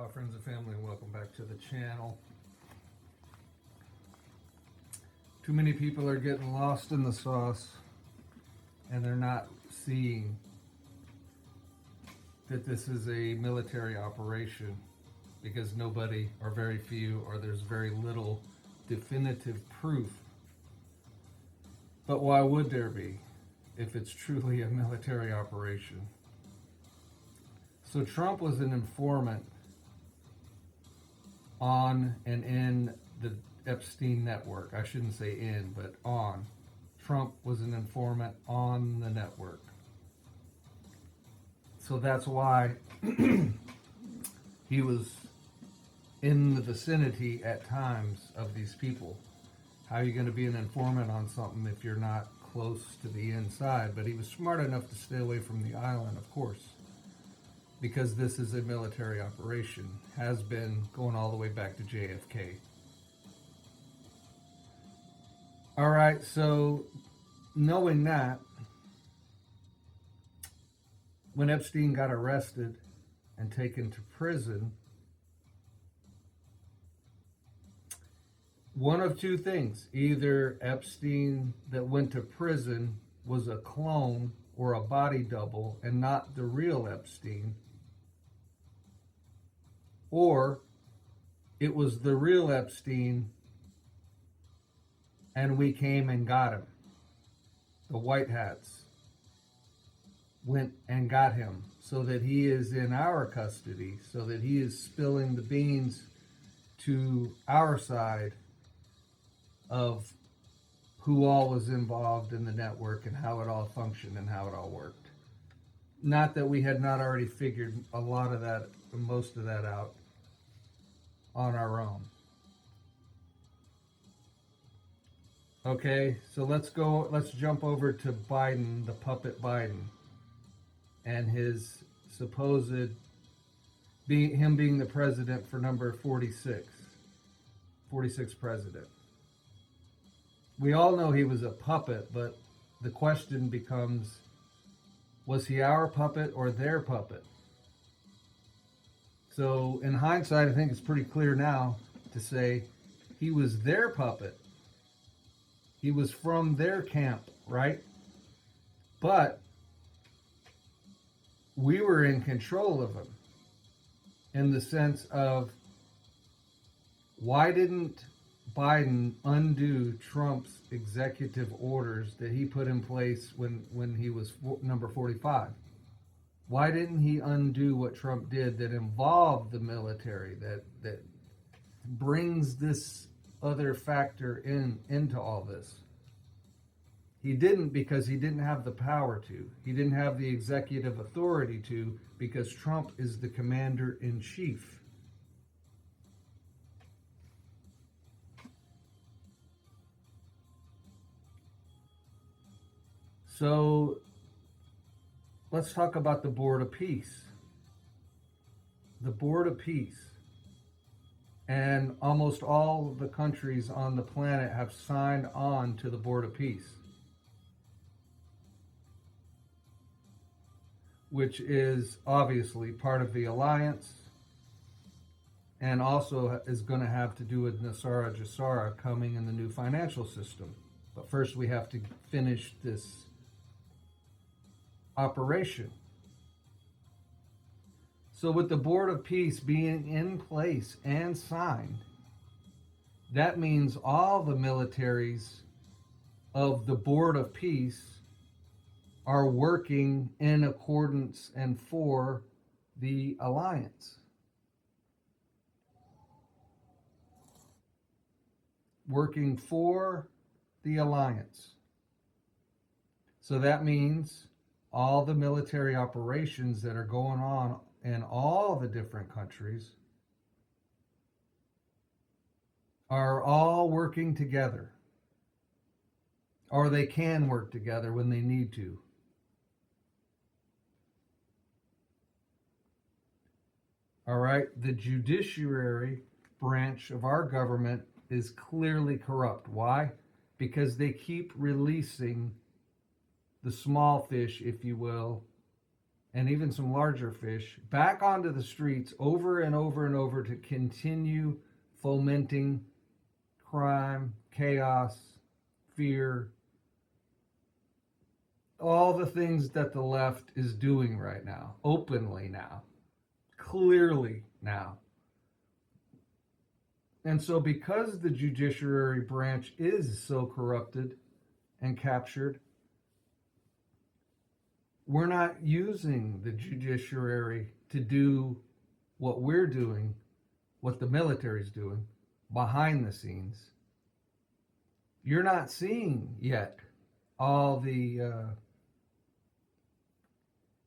Aloha friends and family, and welcome back to the channel. Too many people are getting lost in the sauce and they're not seeing that this is a military operation because nobody or very few or there's very little definitive proof. But why would there be if it's truly a military operation? So Trump was an informant on and in the Epstein network. I shouldn't say in, but on. Trump was an informant on the network. So that's why he was in the vicinity at times of these people. How are you going to be an informant on something if you're not close to the inside? But he was smart enough to stay away from the island, of course, because this is a military operation, has been going all the way back to JFK. All right, so knowing that, when Epstein got arrested and taken to prison, one of two things: either Epstein that went to prison was a clone or a body double and not the real Epstein, or it was the real Epstein and we came and got him. The white hats went and got him so that he is in our custody, so that he is spilling the beans to our side of who all was involved in the network and how it all functioned and how it all worked. Not that we had not already figured a lot of that, most of that out on our own. Okay, so let's jump over to Biden, the puppet Biden, and his supposed him being the president for number 46 president. We all know he was a puppet, but the question becomes, was he our puppet or their puppet? So in hindsight, I think it's pretty clear now to say he was their puppet. He was from their camp, right? But we were in control of him in the sense of, why didn't Biden undo Trump's executive orders that he put in place when he was number 45? Why didn't he undo what Trump did that involved the military, that brings this other factor into all this? He didn't, because he didn't have the power to. He didn't have the executive authority to, because Trump is the commander-in-chief. So let's talk about the Board of Peace. The Board of Peace. And almost all the countries on the planet have signed on to the Board of Peace, which is obviously part of the alliance and also is going to have to do with Nasara Jasara coming in the new financial system. But first we have to finish this operation. So with the Board of Peace being in place and signed, that means all the militaries of the Board of Peace are working in accordance and for the alliance. Working for the alliance. So that means all the military operations that are going on in all the different countries are all working together, or they can work together when they need to. All right, the judiciary branch of our government is clearly corrupt. Why? Because they keep releasing the small fish, if you will, and even some larger fish back onto the streets over and over and over to continue fomenting crime, chaos, fear, all the things that the left is doing right now, openly now, clearly now. And so, because the judiciary branch is so corrupted and captured, we're not using the judiciary to do what we're doing, what the military's doing behind the scenes. You're not seeing yet all the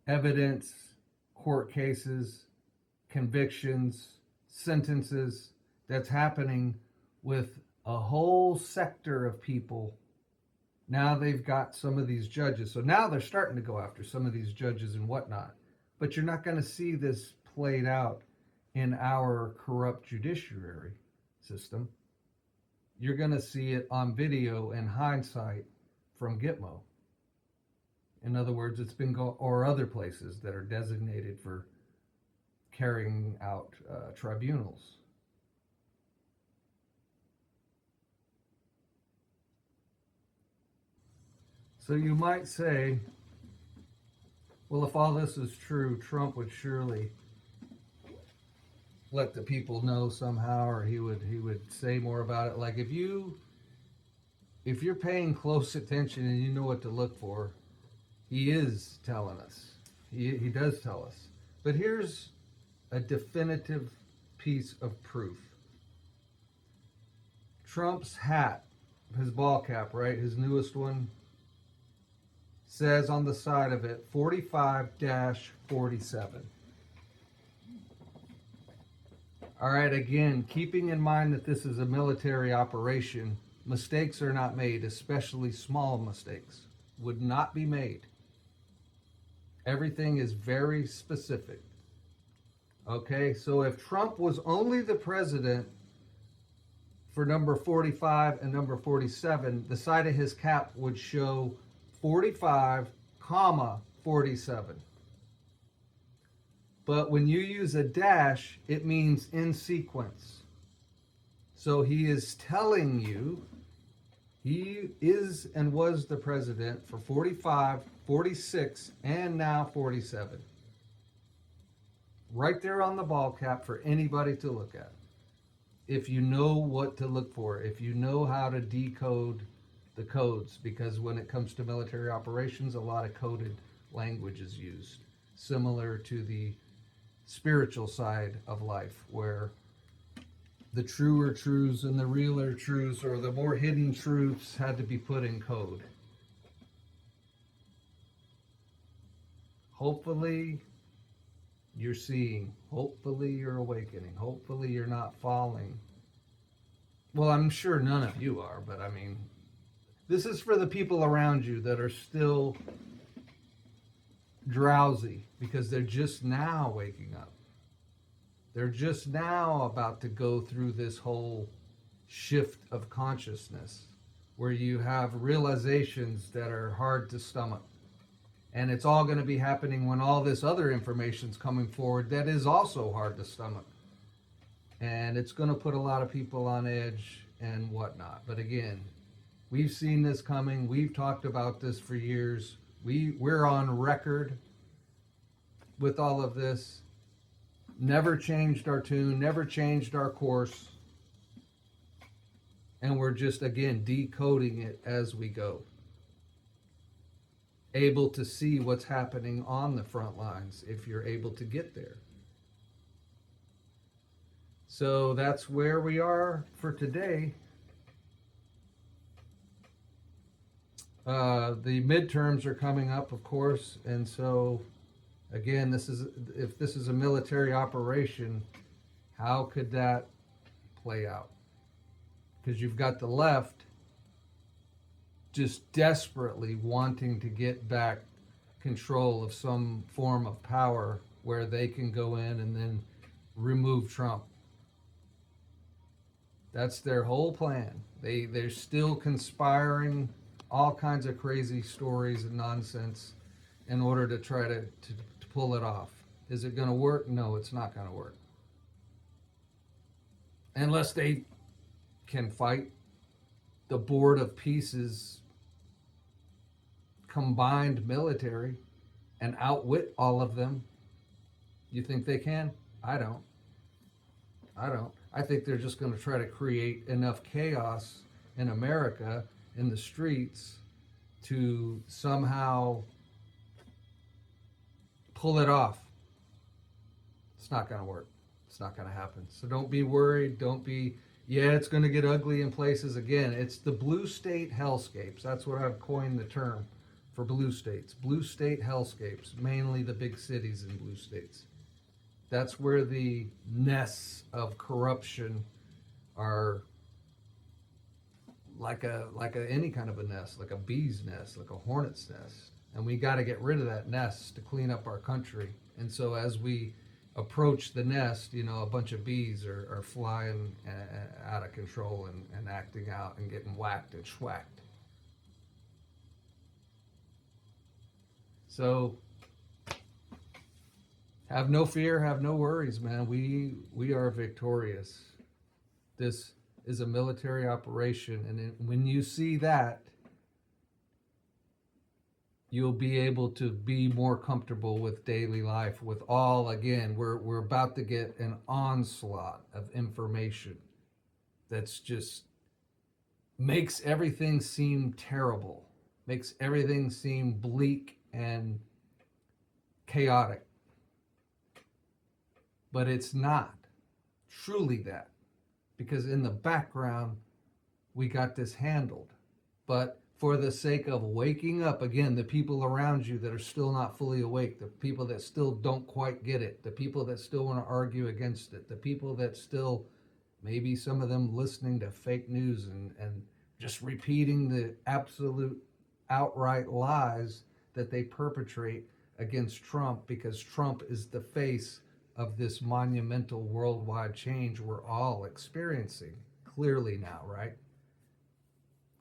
evidence, court cases, convictions, sentences that's happening with a whole sector of people. Now they've got some of these judges. So now they're starting to go after some of these judges and whatnot. But you're not going to see this played out in our corrupt judiciary system. You're going to see it on video in hindsight from Gitmo. In other words, it's been or other places that are designated for carrying out tribunals. So you might say, well, if all this is true, Trump would surely let the people know somehow, or he would say more about it. Like if you're paying close attention and you know what to look for, he is telling us. He does tell us. But here's a definitive piece of proof. Trump's hat, his ball cap, right, his newest one, says on the side of it 45-47. All right, again, keeping in mind that this is a military operation, mistakes are not made, especially small mistakes would not be made. Everything is very specific. Okay, so if Trump was only the president for number 45 and number 47, the side of his cap would show 45, 47. But when you use a dash, it means in sequence. So he is telling you he is and was the president for 45, 46, and now 47. Right there on the ball cap for anybody to look at. If you know what to look for, if you know how to decode the codes, because when it comes to military operations, a lot of coded language is used, similar to the spiritual side of life, where the truer truths and the realer truths, or the more hidden truths, had to be put in code. Hopefully you're seeing, hopefully you're awakening, hopefully you're not falling. Well, I'm sure none of you are, but I mean, this is for the people around you that are still drowsy because they're just now waking up. They're just now about to go through this whole shift of consciousness where you have realizations that are hard to stomach. And it's all going to be happening when all this other information's coming forward that is also hard to stomach. And it's going to put a lot of people on edge and whatnot. But again, we've seen this coming. We've talked about this for years. We're on record with all of this. Never changed our tune, never changed our course. And we're just, again, decoding it as we go. Able to see what's happening on the front lines if you're able to get there. So that's where we are for today. The midterms are coming up, of course, and so again, if this is a military operation, how could that play out? Because you've got the left just desperately wanting to get back control of some form of power where they can go in and then remove Trump. That's their whole plan. They're still conspiring all kinds of crazy stories and nonsense in order to try to pull it off. Is it going to work? No, it's not going to work. Unless they can fight the Board of Peace's combined military and outwit all of them. You think they can? I don't. I think they're just going to try to create enough chaos in America, in the streets, to somehow pull it off. It's not going to work. It's not going to happen. So don't be worried. Don't be, yeah, it's going to get ugly in places. Again, it's the blue state hellscapes. That's what I've coined the term for blue states. Blue state hellscapes, mainly the big cities in blue states. That's where the nests of corruption are like any kind of a nest, like a bee's nest, like a hornet's nest. And we got to get rid of that nest to clean up our country. And so as we approach the nest, a bunch of bees are flying out of control and acting out and getting whacked and schwacked. So have no fear, have no worries, man. We are victorious. This is a military operation, and when you see that, you'll be able to be more comfortable with daily life. With all, again, we're about to get an onslaught of information that's just makes everything seem terrible, makes everything seem bleak and chaotic. But it's not truly that, because in the background, we got this handled. But for the sake of waking up, again, the people around you that are still not fully awake, the people that still don't quite get it, the people that still want to argue against it, the people that still, maybe some of them listening to fake news and just repeating the absolute outright lies that they perpetrate against Trump, because Trump is the face of this monumental worldwide change we're all experiencing clearly now, right?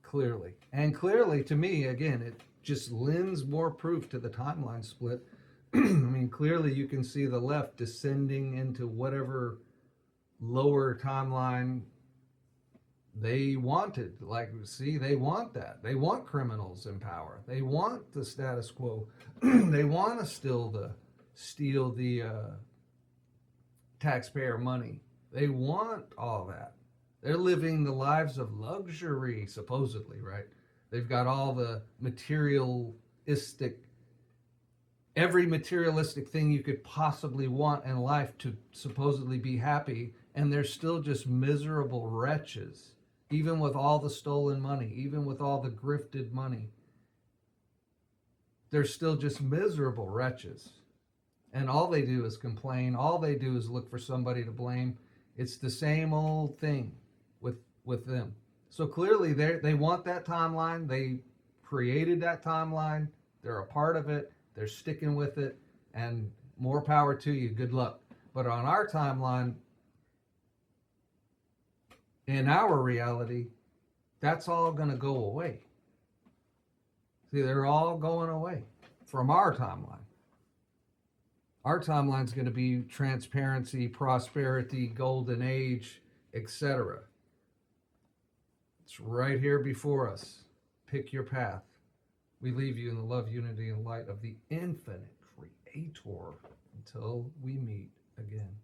Clearly. And clearly, to me, again, it just lends more proof to the timeline split. I mean, clearly you can see the left descending into whatever lower timeline they wanted. Like, see, they want that. They want criminals in power. They want the status quo. They want to steal the taxpayer money. They want all that. They're living the lives of luxury, supposedly, right? They've got all the every materialistic thing you could possibly want in life to supposedly be happy, and they're still just miserable wretches, even with all the stolen money, even with all the grifted money. They're still just miserable wretches. And all they do is complain. All they do is look for somebody to blame. It's the same old thing with them. So clearly they want that timeline. They created that timeline. They're a part of it. They're sticking with it. And more power to you. Good luck. But on our timeline, in our reality, that's all going to go away. See, they're all going away from our timeline. Our timeline is going to be transparency, prosperity, golden age, etc. It's right here before us. Pick your path. We leave you in the love, unity, and light of the infinite Creator until we meet again.